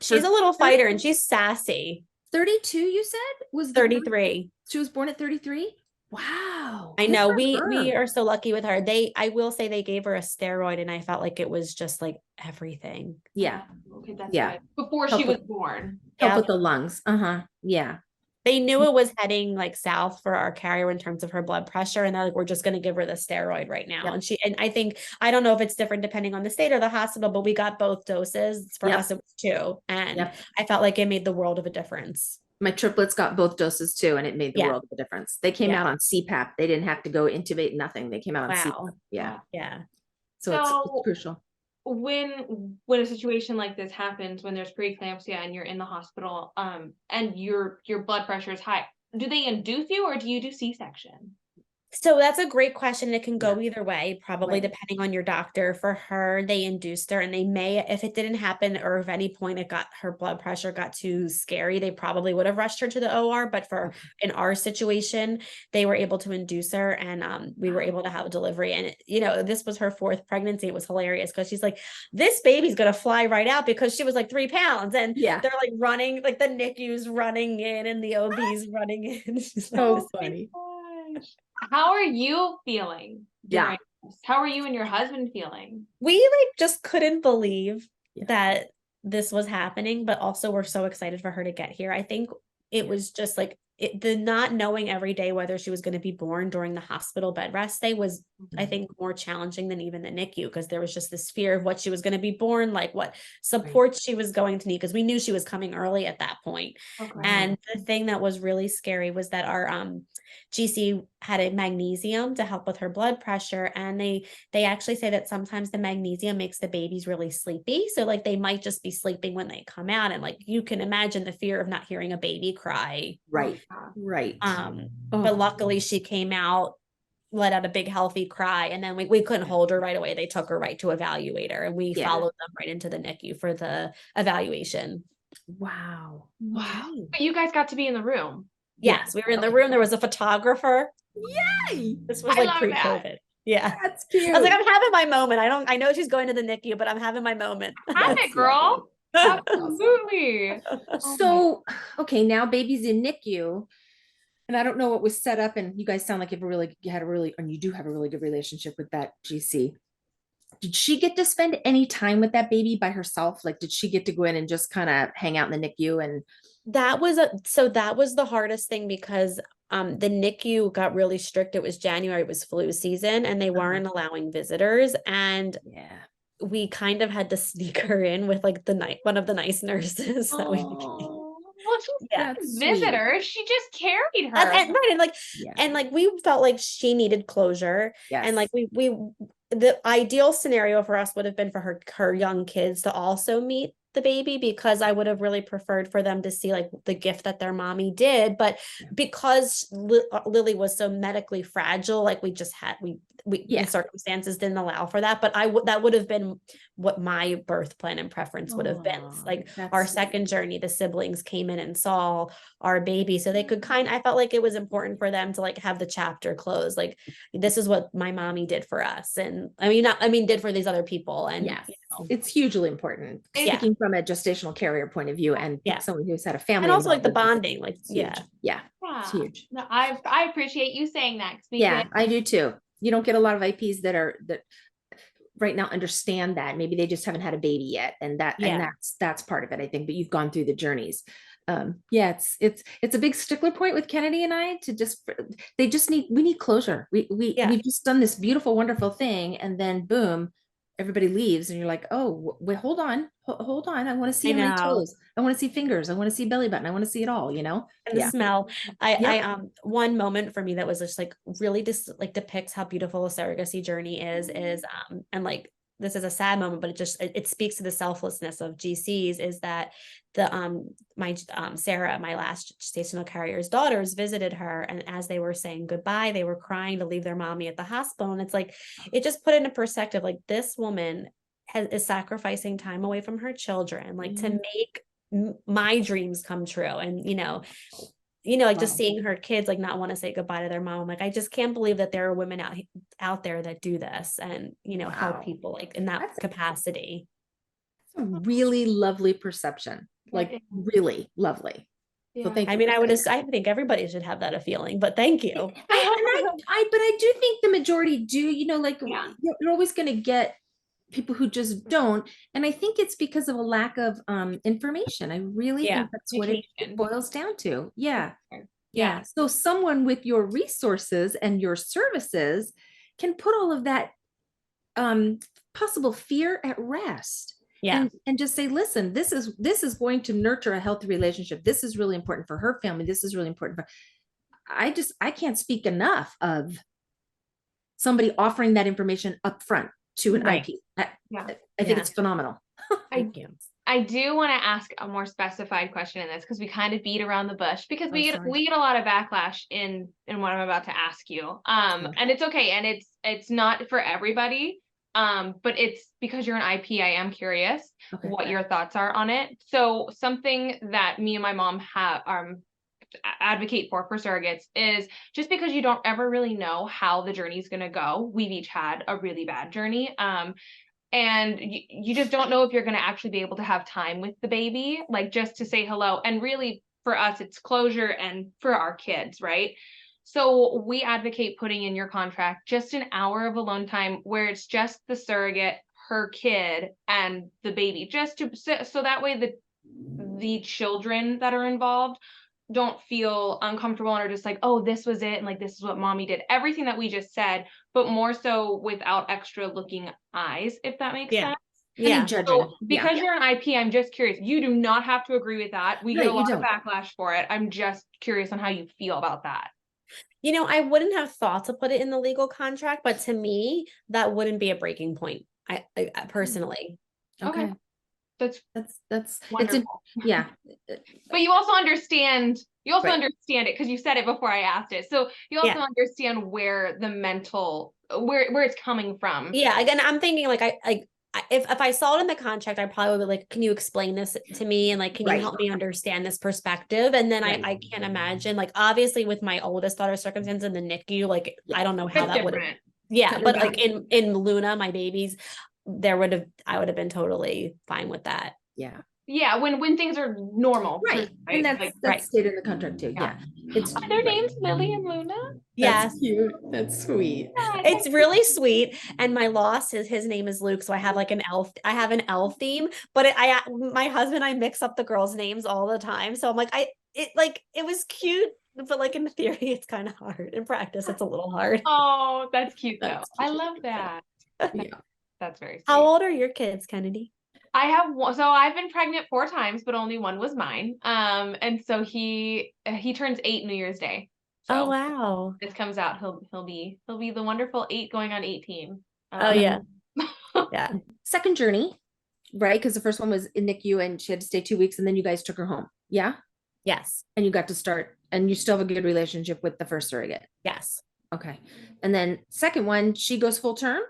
She's a little fighter and she's sassy. 32, you said? Was 33. She was born at 33? Wow. I Good know. for We her. are so lucky with her. I will say they gave her a steroid, and I felt like it was just like everything. Yeah. Okay, that's Yeah. good. Before she was born. Help Yeah. with the lungs. Uh-huh. Yeah. They knew it was heading like south for our carrier in terms of her blood pressure. And they're like, we're just going to give her the steroid right now. Yep. And I don't know if it's different depending on the state or the hospital, but we got both doses. For Yep. us, it was 2. And Yep. I felt like it made the world of a difference. My triplets got both doses too, and it made the Yeah. world of a difference. They came Yeah. out on CPAP. They didn't have to go intubate, nothing. They came out on Wow. CPAP. Yeah. Yeah. So it's crucial. When a situation like this happens, when there's preeclampsia and you're in the hospital, and your blood pressure is high, do they induce you or do you do C-section? So that's a great question. It can go either way, probably Right. depending on your doctor. For her, they induced her, and they may, if it didn't happen or if any point her blood pressure got too scary, they probably would have rushed her to the OR. But in our situation, they were able to induce her, and we were able to have a delivery. And you know, this was her 4th pregnancy. It was hilarious because she's like, this baby's gonna fly right out, because she was like 3 pounds, and they're like running, like the NICU's running in and the OB's running in. So funny. How are you feeling? Yeah. How are you and your husband feeling? We like just couldn't believe that this was happening, but also we're so excited for her to get here. I think it was just like the not knowing every day whether she was going to be born during the hospital bed rest day was, I think, more challenging than even the NICU, because there was just this fear of what she was going to be born, like what support she was going to need, because we knew she was coming early at that point. Okay. And the thing that was really scary was that our GC had a magnesium to help with her blood pressure, and they actually say that sometimes the magnesium makes the babies really sleepy, so like they might just be sleeping when they come out, and like you can imagine the fear of not hearing a baby cry. Right. But luckily she came out, let out a big healthy cry, and then we couldn't hold her right away. They took her right to evaluate her, and we followed them right into the NICU for the evaluation. Wow. But you guys got to be in the room. Yes, we were in the room. There was a photographer. Yay! This was like pre-COVID. Yeah. That's cute. I was like, I'm having my moment. I know she's going to the NICU, but I'm having my moment. Have it, girl. Absolutely. So, okay, now baby's in NICU, and I don't know what was set up, and you guys sound like you do have a really good relationship with that GC. Did she get to spend any time with that baby by herself? Like, did she get to go in and just kind of hang out in the NICU? And that was the hardest thing, because the NICU got really strict. It was January, it was flu season, and they weren't allowing visitors. And we kind of had to sneak her in with like one of the nice nurses that we became. Well, she's not a visitor. She just carried her. And like we felt like she needed closure. Yes. And like the ideal scenario for us would have been for her young kids to also meet the baby, because I would have really preferred for them to see like the gift that their mommy did. But because Lily was so medically fragile, like we just had, the circumstances didn't allow for that. But that would have been what my birth plan and preference would have been. Like our second journey, the siblings came in and saw our baby, so they could I felt like it was important for them to like have the chapter closed. Like, this is what my mommy did for us. And did for these other people. And it's hugely important. Speaking from a gestational carrier point of view, and someone who's had a family. And also like the bonding, like, it's huge. No, I appreciate you saying that. I do too. You don't get a lot of IPs that right now understand that. Maybe they just haven't had a baby yet. And that's part of it, I think, but you've gone through the journeys. It's a big stickler point with Kennedy and I we need closure. We've just done this beautiful, wonderful thing. And then boom, everybody leaves and you're like, oh, wait, hold on. I want to see how many toes. I want to see fingers. I want to see belly button. I want to see it all, And the smell. I one moment for me that was just like really just like depicts how beautiful a surrogacy journey is and like, this is a sad moment, but it speaks to the selflessness of GCs, is that Sarah, my last gestational carrier's daughters, visited her, and as they were saying goodbye, they were crying to leave their mommy at the hospital. And it's like, it just put into perspective, like this woman is sacrificing time away from her children, like to make my dreams come true. And, like just seeing her kids like not want to say goodbye to their mom. I'm like, I just can't believe that there are women out there that do this and, help people like in that capacity. It's a really lovely perception, like really lovely. So thank you. I think everybody should have that feeling, but thank you. But I do think the majority do, you're always going to get people who just don't. And I think it's because of a lack of information. I really think that's what it boils down to. Yeah. So someone with your resources and your services can put all of that possible fear at rest. And just say, listen, this is going to nurture a healthy relationship. This is really important for her family. This is really important for I can't speak enough of somebody offering that information up front to an IP. I think it's phenomenal. Thank you. I do want to ask a more specified question in this, because we kind of beat around the bush, because we get a lot of backlash in what I'm about to ask you. And it's okay, and it's not for everybody. But it's because you're an IP, I am curious what your thoughts are on it. So something that me and my mom have advocate for surrogates is, just because you don't ever really know how the journey is going to go. We've each had a really bad journey. And you just don't know if you're going to actually be able to have time with the baby, like just to say hello. And really for us, it's closure, and for our kids, right? So we advocate putting in your contract just an hour of alone time where it's just the surrogate, her kid, and the baby, just to, so that way the children that are involved don't feel uncomfortable and are just like, oh, this was it, and like, this is what mommy did. Everything that we just said, but more so without extra looking eyes, if that makes sense. So because you're an IP, I'm just curious. You do not have to agree with that. We get a lot of backlash for it. I'm just curious on how you feel about that. I wouldn't have thought to put it in the legal contract, but to me, that wouldn't be a breaking point. I personally. Okay. That's wonderful. But you also understand. You also understand it because you said it before I asked it. So you also understand where the mental, where it's coming from. Yeah. Again, I'm thinking like if I saw it in the contract, I probably would be like, can you explain this to me? And like, can you help me understand this perspective? And then I can't imagine, like, obviously with my oldest daughter's circumstance in the NICU, like, I don't know how that would have, but like in Luna, my babies, I would have been totally fine with that. When things are normal, and that's stated in the contract too. Are their names Lily and Luna? That's cute. That's sweet. It's really sweet. And my loss his name is Luke, so I have like an elf. I have an elf theme, but my husband and I mix up the girls' names all the time. So I'm like, it was cute, but like in theory, it's kind of hard. In practice, it's a little hard. Oh, that's cute though. I love that. That's very sweet. How old are your kids, Kennedy? I have one, so I've been pregnant 4 times, but only one was mine. And so he turns 8 New Year's Day. So oh wow! This comes out, he'll be the wonderful 8 going on 18. Yeah. Second journey. right? Because the first one was in NICU and she had to stay 2 weeks and then you guys took her home. Yeah. Yes. And you got to start, and you still have a good relationship with the first surrogate. Yes. Okay. And then second one, she goes full term?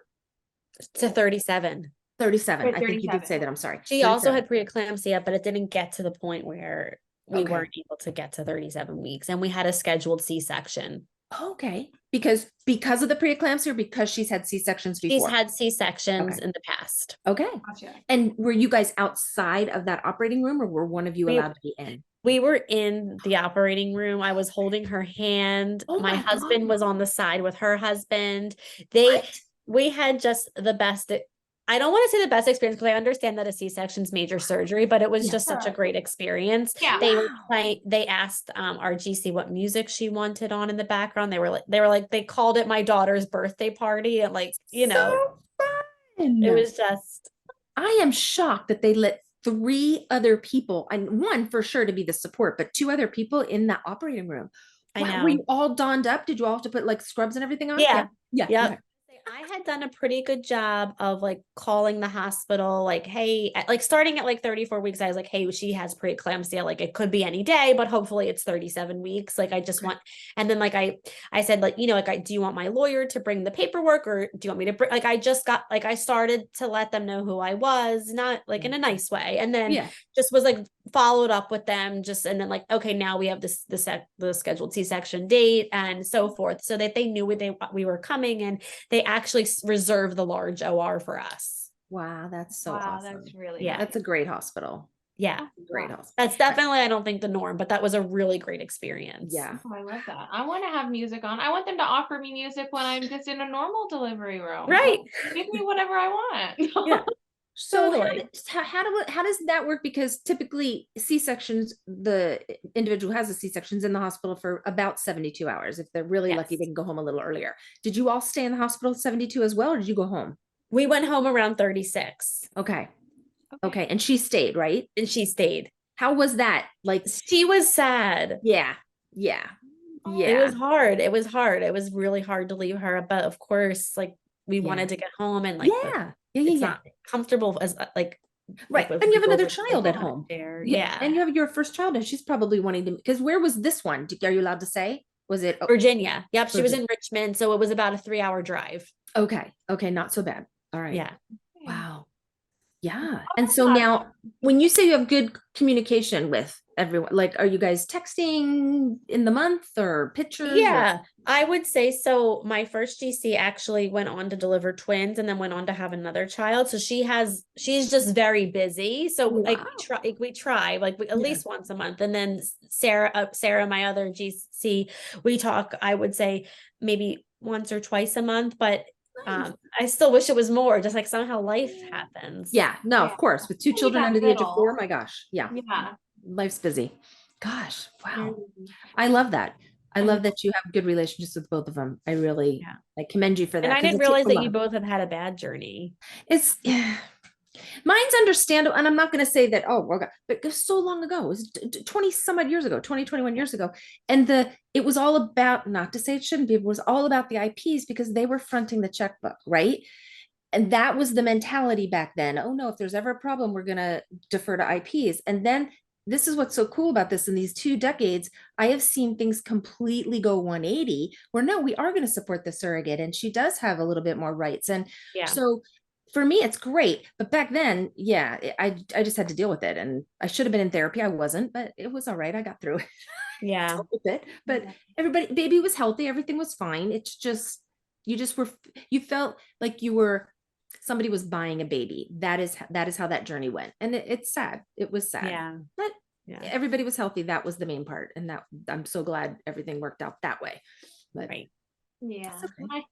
To 37. 37. Wait, I think you did 37. say that. I'm sorry. She also 37. had preeclampsia, but it didn't get to the point where we Okay. weren't able to get to 37 weeks. And we had a scheduled C-section. Okay. Because of the preeclampsia or because she's had C-sections She's before? had C-sections Okay. in the past. Okay. Gotcha. And were you guys outside of that operating room or were one of you allowed to be in? We were in the operating room. I was holding her hand. Oh my my husband God. was on the side with her husband. What? We had just the best. I don't want to say the best experience because I understand that a C-section is major surgery, but it was Yeah. just such a great experience. Yeah. They asked our GC what music she wanted on in the background. They called it my daughter's birthday party. And So fun. it was just, I am shocked that they let 3 other people, and one for sure to be the support, but 2 other people in that operating room. I Wow, know. were you all donned up? Did you all have to put like scrubs and everything on? Yeah. Yeah. Yep. Okay. I had done a pretty good job of like calling the hospital, like, hey, like starting at like 34 weeks, I was like, hey, she has preeclampsia. Like it could be any day, but hopefully it's 37 weeks. Like I just want, and then like I said, like, do you want my lawyer to bring the paperwork or do you want me to bring, like, I started to let them know who I was, not like in a nice way. And then just was like followed up with them and then like, okay, now we have the scheduled C-section date and so forth, so that they knew we were coming, and they actually reserved the large OR for us. Wow, that's so awesome. That's really Yeah. That's a great hospital. Yeah. Great hospital. That's definitely, I don't think, the norm, but that was a really great experience. Yeah. Oh, I love that. I want to have music on. I want them to offer me music when I'm just in a normal delivery room. Right. Give me whatever I want. Yeah. So Totally. how does that work? Because typically C-sections, the individual has a C-sections in the hospital for about 72 hours. If they're really lucky, they can go home a little earlier. Did you all stay in the hospital 72 as well, or did you go home? We went home around 36. Okay. Okay. And she stayed, right? And she stayed. How was that? Like, she was sad. Yeah. It was hard. It was really hard to leave her. But of course, like we wanted to get home, and like, it's not comfortable as right. Like, and you have another child at home. Yeah. And you have your first child, and she's probably wanting to, because where was this one? Are you allowed to say? Was it Virginia? Yep. She was in Richmond. So it was about a 3-hour drive. Okay. Not so bad. All right. Yeah. Wow. Yeah. And so now when you say you have good communication with everyone, like, are you guys texting in the month or pictures? Yeah, I would say so. My first GC actually went on to deliver twins and then went on to have another child. So she's just very busy. So like we try like at least once a month. And then Sarah, my other GC, we talk, I would say maybe once or twice a month, but I still wish it was more, just like somehow life happens. Yeah, no, of course. With 2 children under the age of 4, my gosh. Yeah. Life's busy. Gosh. Wow. I love that. I love that you have good relationships with both of them. I really I commend you for that. And I didn't realize that you both have had a bad journey. It's mine's understandable. And I'm not going to say that, but it was so long ago. It was 20 some odd years ago, 21 years ago. And it was all about, not to say it shouldn't be, it was all about the IPs because they were fronting the checkbook, right? And that was the mentality back then. Oh no, if there's ever a problem, we're going to defer to IPs. And then this is what's so cool about this. In these 2 decades, I have seen things completely go 180 where no, we are going to support the surrogate and she does have a little bit more rights. And so for me, it's great. But back then, I just had to deal with it. And I should have been in therapy. I wasn't, but it was all right. I got through it. Yeah. But baby was healthy. Everything was fine. It's just, you felt like somebody was buying a baby. That is how that journey went. And it's sad. It was sad. Yeah. But everybody was healthy. That was the main part. And that I'm so glad everything worked out that way. But yeah. Okay.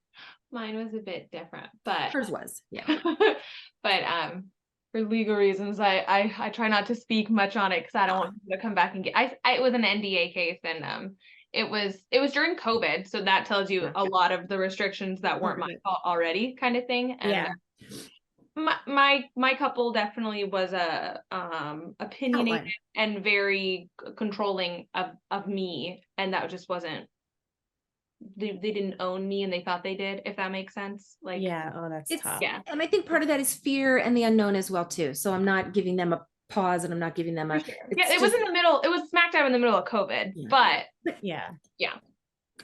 Mine was a bit different, but hers was. Yeah. But for legal reasons, I try not to speak much on it because I don't want people to come back and it was an NDA case, and it was during COVID, so that tells you a lot of the restrictions that weren't my fault already, kind of thing. And my couple definitely was opinionated and very controlling of me, and that just wasn't they didn't own me and they thought they did, if that makes sense. Like, Yeah. Oh, that's It's, tough. yeah. and I think part of that is fear and the unknown as well too. So I'm not giving them a pause and I'm not giving them a, For sure. Yeah, it was in the middle, it was smack dab in the middle of COVID, Yeah. but Yeah.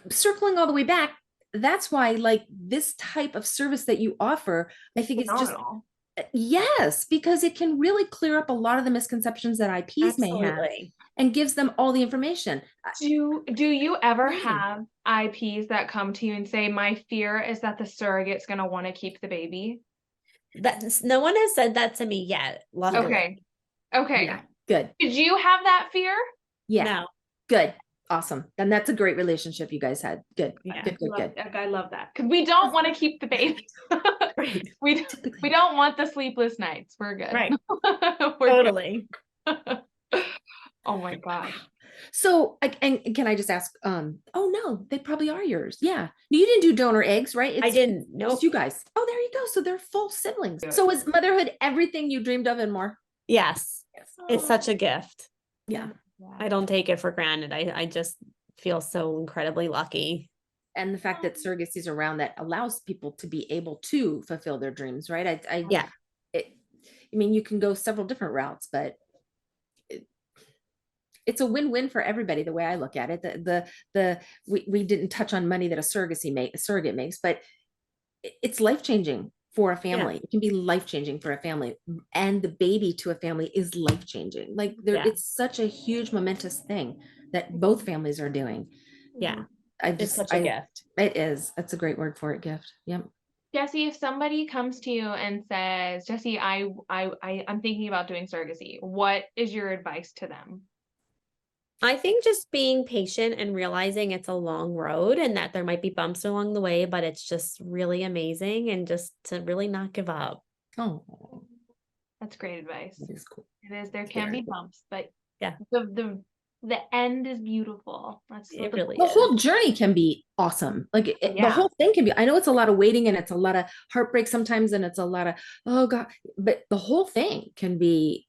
circling all the way back, that's why like this type of service that you offer, I think it's just, phenomenal. yes, because it can really clear up a lot of the misconceptions that IPs may have Absolutely. and gives them all the information. Do you ever Amazing. have IPs that come to you and say, my fear is that the surrogate's gonna want to keep the baby? That's, no one has said that to me yet. Luckily. Okay. Yeah, good. Did you have that fear? Yeah, No. good. Awesome. And that's a great relationship you guys had. Good. Yeah. Good, good, good. I love that. Because we don't want to keep the baby. Right. we Typically. don't want the sleepless nights. We're good. Right. We're Totally. good. Oh my gosh. So, and can I just ask, oh no, they probably are yours. Yeah. You didn't do donor eggs, right? I didn't. Nope. It's you guys. Oh, there you go. So they're full siblings. So is motherhood everything you dreamed of and more? Yes. It's such a gift. Yeah. I don't take it for granted. I just feel so incredibly lucky. And the fact that surrogacy is around that allows people to be able to fulfill their dreams, right? Yeah. I mean, you can go several different routes, but it's a win-win for everybody. The way I look at it, we didn't touch on money that a surrogate makes, but it's life-changing for a family. It can be life-changing for a family, and the baby to a family is life-changing. Like it's such a huge momentous thing that both families are doing. Yeah. It's such a gift. It is. That's a great word for it. Gift. Yep. Jessie, if somebody comes to you and says, Jessie, I'm thinking about doing surrogacy, what is your advice to them? I think just being patient and realizing it's a long road and that there might be bumps along the way, but it's just really amazing, and just to really not give up. Oh, that's great advice. It is cool. It is. There can be bumps, but yeah, the end is beautiful. That's it really the is. whole journey can be awesome. Like the whole thing can be. I know it's a lot of waiting and it's a lot of heartbreak sometimes, and it's a lot of oh god, but the whole thing can be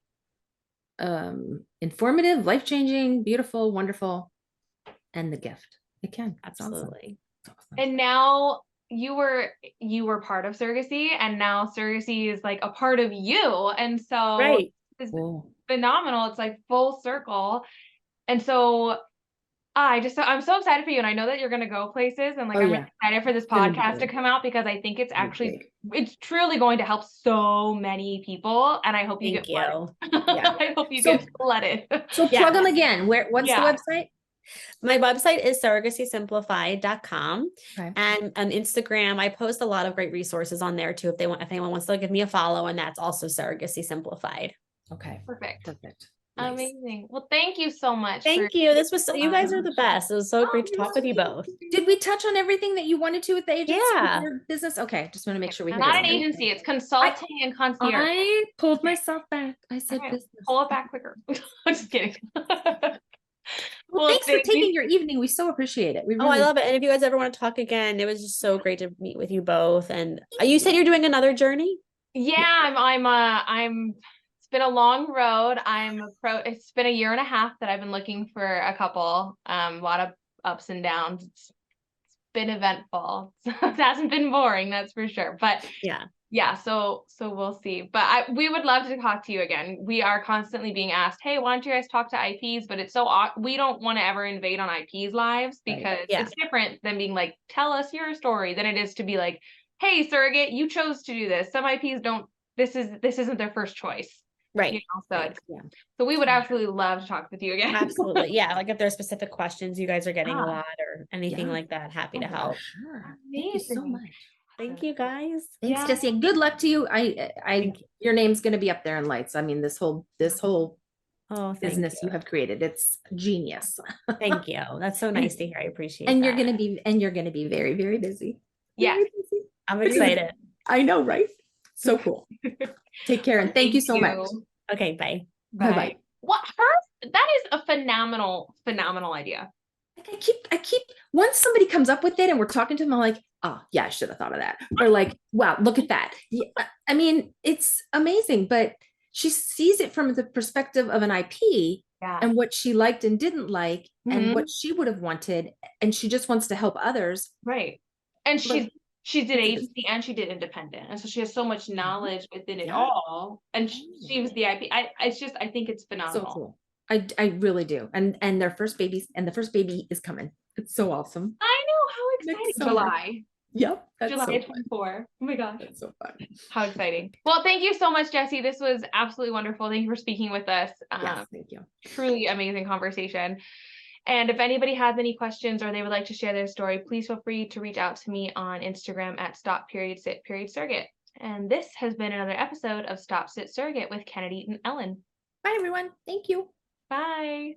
informative, life-changing, beautiful, wonderful, and the gift. It can. Absolutely. Awesome. And now you were part of surrogacy, and now surrogacy is like a part of you, and so it's phenomenal. It's like full circle. And so I'm so excited for you, and I know that you're going to go places, and like I'm excited for this podcast to come out, because I think it's actually it's truly going to help so many people, and I hope you get flooded. I hope you get flooded. So plug them again. What's the website? My website is surrogacysimplified.com. Okay. And on Instagram, I post a lot of great resources on there too. If anyone wants to give me a follow, and that's also Surrogacy Simplified. Okay. Perfect. Nice. Amazing. Well, thank you so much. Thank you. This was you guys are the best. It was so great to talk with you both. Did we touch on everything that you wanted to with the agency? Yeah. Your business? Okay. Just want to make sure we not an agency. It's consulting and concierge. I pulled myself back. I said business. Pull it back quicker. I'm just kidding. Well, thanks for taking your evening. We so appreciate it. I love it. And if you guys ever want to talk again, it was just so great to meet with you both. And you said you're doing another journey? Yeah, I'm it's been a long road. It's been a year and a half that I've been looking for a couple. A lot of ups and downs. It's been eventful. It hasn't been boring, that's for sure. But yeah, so we'll see. But we would love to talk to you again. We are constantly being asked, hey, why don't you guys talk to IPs? But it's we don't want to ever invade on IPs' lives, because it's different than being like, tell us your story, than it is to be like, hey, surrogate, you chose to do this. Some IPs don't. This isn't their first choice. Right. You know, so we would absolutely love to talk with you again. Absolutely. Yeah. Like if there's specific questions you guys are getting a lot or anything like that, happy to help. Sure. Thank you so much. Thank you guys. Thanks, Jessie. And good luck to you. Your name's going to be up there in lights. I mean, this whole business you have created, it's genius. Thank you. That's so nice to hear. I appreciate and that. You're going to be very, very busy. Yeah. I'm excited. I know, right? So cool. Take care. And thank you so much. Okay. Bye. Bye. That is a phenomenal idea. Like I keep once somebody comes up with it and we're talking to them, I'm like, oh yeah, I should have thought of that. Or like, wow, look at that. Yeah, I mean, it's amazing, but she sees it from the perspective of an IP and what she liked and didn't like and what she would have wanted, and she just wants to help others. Right. And Like, she did agency and she did independent. And so she has so much knowledge within it all. And she was the IP. I think it's phenomenal. So cool. I really do. And the first baby is coming. It's so awesome. I know, how exciting. July. Yep. That's July so 24. Oh my gosh. That's so fun. How exciting. Well, thank you so much, Jessie. This was absolutely wonderful. Thank you for speaking with us. Yes, thank you. Truly amazing conversation. And if anybody has any questions or they would like to share their story, please feel free to reach out to me on Instagram at Stop.Sit.Surrogate. And this has been another episode of Stop.Sit.Surrogate with Kennedy and Ellen. Bye, everyone. Thank you. Bye.